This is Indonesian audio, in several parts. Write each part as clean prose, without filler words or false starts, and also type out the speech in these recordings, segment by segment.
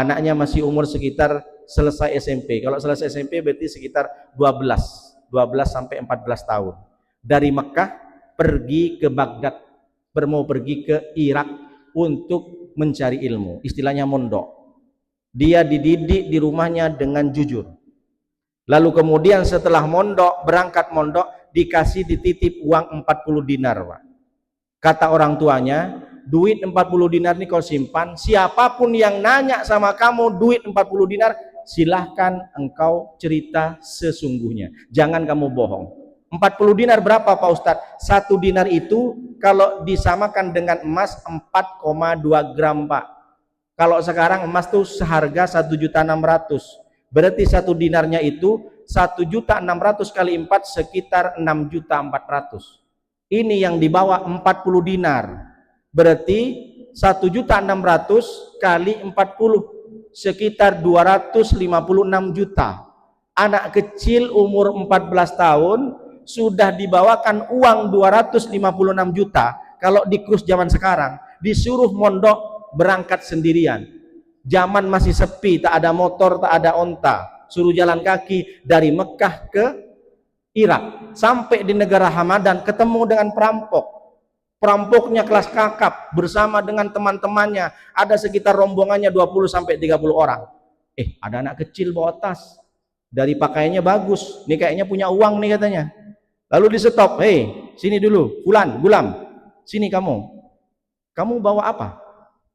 Anaknya masih umur sekitar selesai SMP. Kalau selesai SMP berarti sekitar 12 sampai 14 tahun. Dari Mekah pergi ke Baghdad, mau pergi ke Irak untuk mencari ilmu. Istilahnya mondok. Dia dididik di rumahnya dengan jujur. Lalu kemudian setelah mondok, berangkat mondok, dikasih dititip uang 40 dinar, Pak. Kata orang tuanya, duit 40 dinar ini kau simpan, siapapun yang nanya sama kamu duit 40 dinar, silahkan engkau cerita sesungguhnya, jangan kamu bohong. 40 dinar berapa Pak Ustadz? 1 dinar itu kalau disamakan dengan emas 4,2 gram Pak. Kalau sekarang emas tuh seharga 1.600.000, berarti 1 dinarnya itu 1.600.000 kali 4 sekitar 6.400.000. Ini yang dibawa 40 dinar, berarti 1.600.000 kali 40 sekitar 256 juta. Anak kecil umur 14 tahun sudah dibawakan uang 256 juta. Kalau di krus zaman sekarang disuruh mondok berangkat sendirian, zaman masih sepi, tak ada motor, tak ada onta, suruh jalan kaki dari Mekah ke Irak. Sampai di negara Hamadan ketemu dengan perampoknya kelas kakap bersama dengan teman-temannya, ada sekitar rombongannya 20 sampai 30 orang. Ada anak kecil bawa tas, dari pakaiannya bagus, nih kayaknya punya uang nih katanya. Lalu di stop, sini dulu, Fulan, Gulam, sini kamu bawa apa?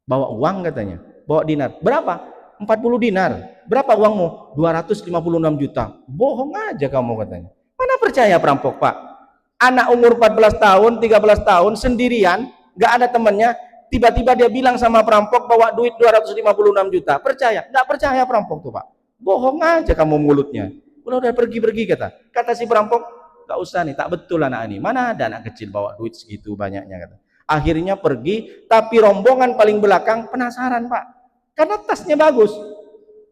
Bawa uang katanya, bawa dinar. Berapa? 40 dinar. Berapa uangmu? 256 juta. Bohong aja kamu katanya. Mana percaya perampok Pak? Anak umur 14 tahun, 13 tahun sendirian, gak ada temannya, tiba-tiba dia bilang sama perampok bawa duit 256 juta. Percaya? Gak percaya perampok tuh Pak. Bohong aja kamu mulutnya. Udah pergi kata si perampok. Gak usah nih, tak betul anak ini. Mana ada anak kecil bawa duit segitu banyaknya kata. Akhirnya pergi, tapi rombongan paling belakang penasaran Pak, karena tasnya bagus.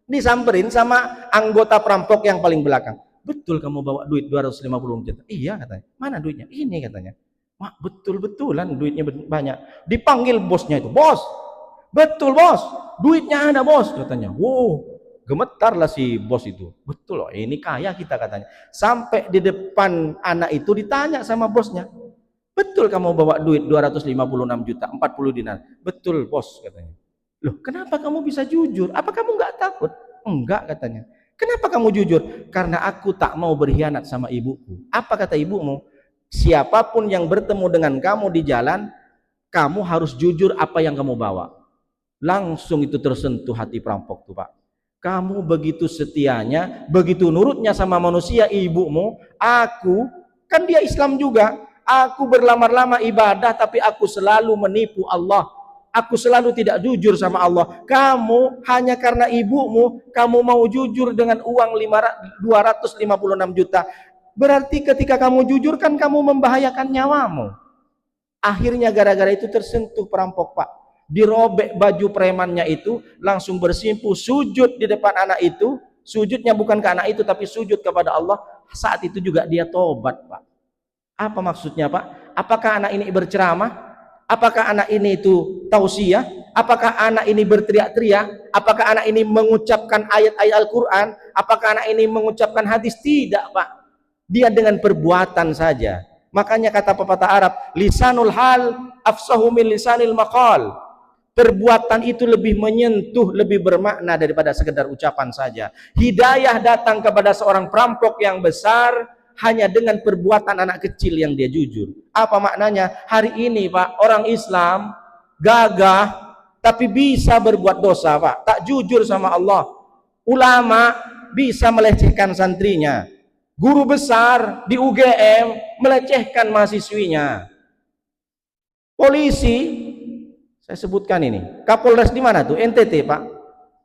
Disamperin sama anggota perampok yang paling belakang. Betul kamu bawa duit 250 juta? Iya katanya. Mana duitnya? Ini katanya. Wah, betul-betulan duitnya banyak. Dipanggil bosnya itu. Bos, betul bos, duitnya ada bos katanya. Wow, gemetarlah si bos itu. Betul loh, ini kaya kita katanya. Sampai di depan anak itu ditanya sama bosnya, betul kamu bawa duit 256 juta, 40 dinar? Betul bos katanya. Loh, kenapa kamu bisa jujur? Apa kamu nggak takut? Enggak katanya. Kenapa kamu jujur? Karena aku tak mau berkhianat sama ibuku. Apa kata ibumu? Siapapun yang bertemu dengan kamu di jalan, kamu harus jujur apa yang kamu bawa. Langsung itu tersentuh hati perampok tuh Pak. Kamu begitu setianya, begitu nurutnya sama manusia ibumu. Aku, kan dia Islam juga, aku berlama-lama ibadah tapi aku selalu menipu Allah. Aku selalu tidak jujur sama Allah. Kamu hanya karena ibumu, kamu mau jujur dengan uang 256 juta. Berarti ketika kamu jujur kan kamu membahayakan nyawamu. Akhirnya gara-gara itu tersentuh perampok Pak. Dirobek baju premannya itu, langsung bersimpuh sujud di depan anak itu. Sujudnya bukan ke anak itu tapi sujud kepada Allah. Saat itu juga dia tobat Pak. Apa maksudnya Pak? Apakah anak ini berceramah? Apakah anak ini itu tausiah? Apakah anak ini berteriak-teriak? Apakah anak ini mengucapkan ayat-ayat Al-Quran? Apakah anak ini mengucapkan hadis? Tidak Pak. Dia dengan perbuatan saja. Makanya kata pepatah Arab, lisanul hal afsahu min lisanil maqal. Perbuatan itu lebih menyentuh, lebih bermakna daripada sekedar ucapan saja. Hidayah datang kepada seorang perampok yang besar hanya dengan perbuatan anak kecil yang dia jujur. Apa maknanya? Hari ini Pak, orang Islam gagah tapi bisa berbuat dosa Pak, tak jujur sama Allah. Ulama bisa melecehkan santrinya. Guru besar di UGM melecehkan mahasiswinya. Polisi, saya sebutkan ini, Kapolres di mana tuh? NTT Pak.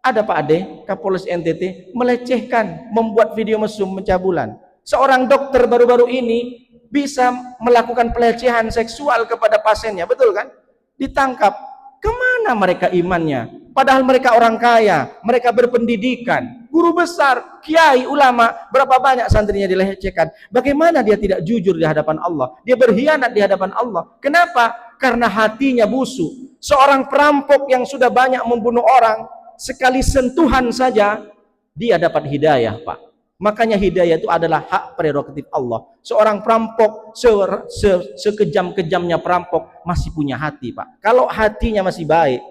Ada Pak Ade, Kapolres NTT melecehkan, membuat video mesum pencabulan. Seorang dokter baru-baru ini bisa melakukan pelecehan seksual kepada pasiennya, betul kan? Ditangkap. Kemana mereka imannya? Padahal mereka orang kaya, mereka berpendidikan, guru besar, kiai, ulama, berapa banyak santrinya dilecehkan. Bagaimana dia tidak jujur di hadapan Allah? Dia berkhianat di hadapan Allah. Kenapa? Karena hatinya busuk. Seorang perampok yang sudah banyak membunuh orang, sekali sentuhan saja dia dapat hidayah, Pak. Makanya hidayah itu adalah hak prerogatif Allah. Seorang perampok, sekejam-kejamnya perampok masih punya hati, Pak. Kalau hatinya masih baik,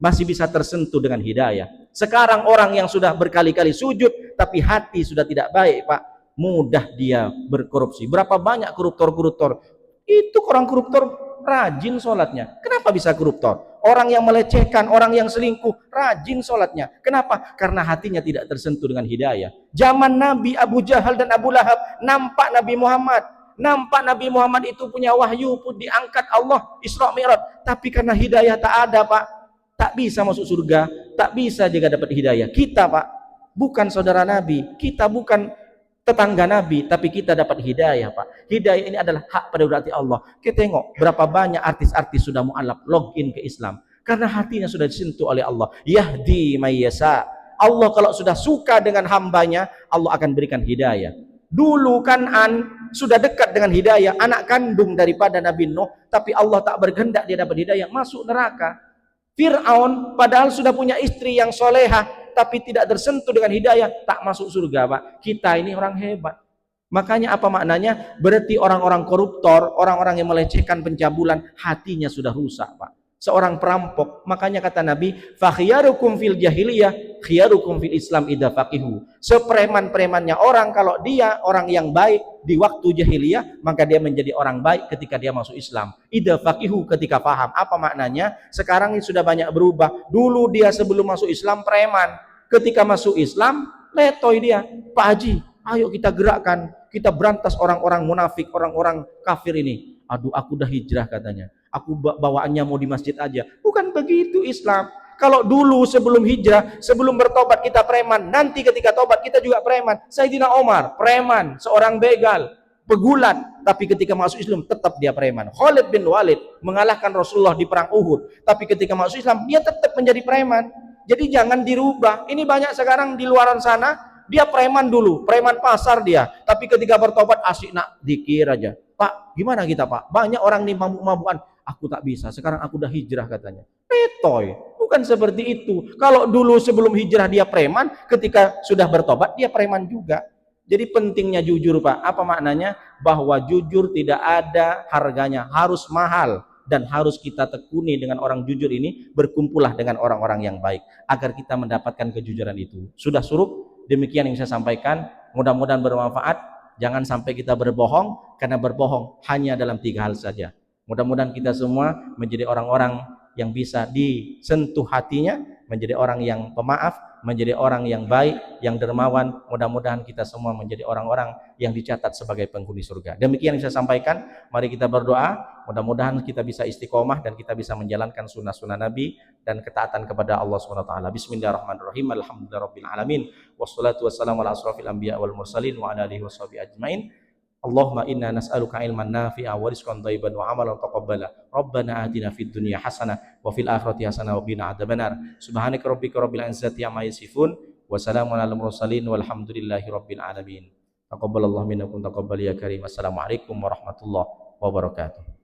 masih bisa tersentuh dengan hidayah. Sekarang orang yang sudah berkali-kali sujud tapi hati sudah tidak baik, Pak, mudah dia berkorupsi. Berapa banyak koruptor-koruptor? Itu orang koruptor rajin sholatnya. Kenapa bisa koruptor? Orang yang melecehkan, orang yang selingkuh, rajin sholatnya. Kenapa? Karena hatinya tidak tersentuh dengan hidayah. Zaman Nabi, Abu Jahal dan Abu Lahab nampak Nabi Muhammad. Nampak Nabi Muhammad itu punya wahyu pun diangkat Allah Isra Mi'raj. Tapi karena hidayah tak ada, Pak, tak bisa masuk surga, tak bisa juga dapat hidayah. Kita, Pak, bukan saudara Nabi, kita bukan tetangga Nabi, tapi kita dapat hidayah, Pak. Hidayah ini adalah hak prerogatif Allah. Kita tengok berapa banyak artis-artis sudah mu'alaf login ke Islam karena hatinya sudah disentuh oleh Allah. Yahdi mayyasa. Allah kalau sudah suka dengan hambanya, Allah akan berikan hidayah. Dulu Kan'an sudah dekat dengan hidayah, anak kandung daripada Nabi Nuh, tapi Allah tak berkehendak dia dapat hidayah, masuk neraka. Fir'aun padahal sudah punya istri yang solehah, tapi tidak tersentuh dengan hidayah, tak masuk surga, Pak. Kita ini orang hebat. Makanya apa maknanya? Berarti orang-orang koruptor, orang-orang yang melecehkan pencabulan, hatinya sudah rusak, Pak. Seorang perampok, makanya kata Nabi, fakhiyarukum fil jahiliyah khiyarukum fil Islam idza faqihu. Sepreman-premannya orang, kalau dia orang yang baik di waktu jahiliyah, maka dia menjadi orang baik ketika dia masuk Islam. Idza faqihu, ketika paham. Apa maknanya? Sekarang ini sudah banyak berubah. Dulu dia sebelum masuk Islam preman, ketika masuk Islam letoy dia. Pak Haji, ayo kita gerakkan, kita berantas orang-orang munafik, orang-orang kafir ini. Aduh, aku udah hijrah katanya. Aku bawaannya mau di masjid aja. Bukan begitu Islam. Kalau dulu sebelum hijrah, sebelum bertobat kita preman, nanti ketika tobat kita juga preman. Sayyidina Omar preman, seorang begal, pegulat, tapi ketika masuk Islam tetap dia preman. Khalid bin Walid mengalahkan Rasulullah di perang Uhud, tapi ketika masuk Islam dia tetap menjadi preman. Jadi jangan dirubah. Ini banyak sekarang di luaran sana, dia preman dulu, preman pasar dia, tapi ketika bertobat asik nak zikir aja. Pak, gimana kita, Pak? Banyak orang nih mabuk-mabukan. Aku tak bisa, sekarang aku udah hijrah katanya. Letoy, bukan seperti itu. Kalau dulu sebelum hijrah dia preman, ketika sudah bertobat dia preman juga. Jadi pentingnya jujur, Pak. Apa maknanya? Bahwa jujur tidak ada harganya, harus mahal. Dan harus kita tekuni dengan orang jujur ini, berkumpullah dengan orang-orang yang baik agar kita mendapatkan kejujuran itu. Sudah suruh, demikian yang saya sampaikan. Mudah-mudahan bermanfaat. Jangan sampai kita berbohong, karena berbohong hanya dalam 3 hal saja. Mudah-mudahan kita semua menjadi orang-orang yang bisa disentuh hatinya, menjadi orang yang pemaaf, menjadi orang yang baik, yang dermawan. Mudah-mudahan kita semua menjadi orang-orang yang dicatat sebagai penghuni surga. Demikian yang saya sampaikan. Mari kita berdoa, mudah-mudahan kita bisa istiqomah dan kita bisa menjalankan sunnah-sunnah Nabi dan ketaatan kepada Allah SWT. Bismillahirrahmanirrahim. Alhamdulillahirabbil alamin. Wassalatu wassalamu ala asrofil anbiya wal mursalin wa ala alihi washabihi ajmain. Allahumma inna nas'aluka ilman nafi'a wa rizqan thayyiban wa amalan taqabbala. Rabbana atina fid dunya hasanah wa fil akhirati hasanah wa qina adzabannar. Subhanaka rabbika rabbil izzati amma yasifun wa salamun alal mursalin walhamdulillahi rabbil alamin. Taqabbalallahu minnakum taqabbal ya karim. Assalamualaikum warahmatullahi wabarakatuh.